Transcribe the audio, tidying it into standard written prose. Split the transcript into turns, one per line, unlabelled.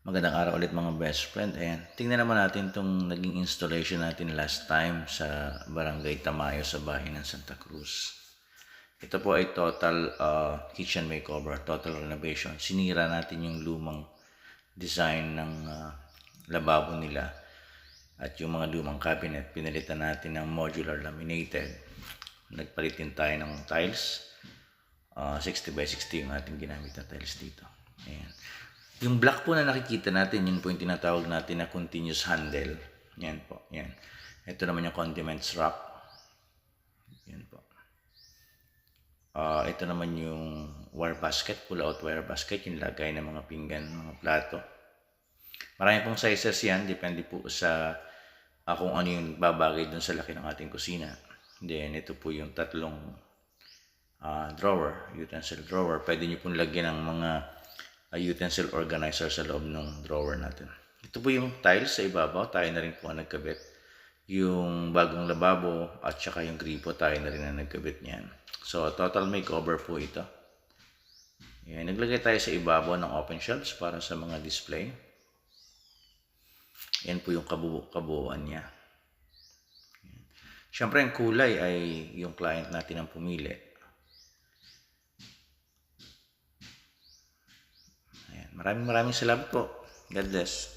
Magandang araw ulit mga best friend. Ayan, tingnan naman natin itong naging installation natin last time sa Barangay Tamayo sa bahay ng Santa Cruz. Ito po ay total kitchen makeover, total renovation. Sinira natin yung lumang design ng lababo nila at yung mga lumang cabinet. Pinalitan natin ng modular laminated. Nagpalit din tayo ng tiles. 60 by 60 yung ating ginamit na tiles dito. Ayan. Yung black po na nakikita natin, yun po yung tinatawag natin na continuous handle. Yan po, yan. Ito naman yung condiments rack. Yan po. Ito naman yung wire basket, pull-out wire basket, yung lagay ng mga pinggan, mga plato. Marami pong sizes yan, depende po sa kung ano yung babagay dun sa laki ng ating kusina. Then, ito po yung tatlong drawer, utensil drawer. Pwede nyo pong lagyan ng mga utensil organizer sa loob ng drawer natin. Ito po yung tiles sa ibabaw, tayo na rin po ang nagkabit. Yung bagong lababo at saka yung gripo, tayo na rin ang nagkabit niyan. So, total makeover po ito. Yan, naglagay tayo sa ibabaw ng open shelves para sa mga display. Yan po yung kabuuan niya. Yan. Siyempre, ang kulay ay yung client natin ang pumili. Maraming salamat po. God bless.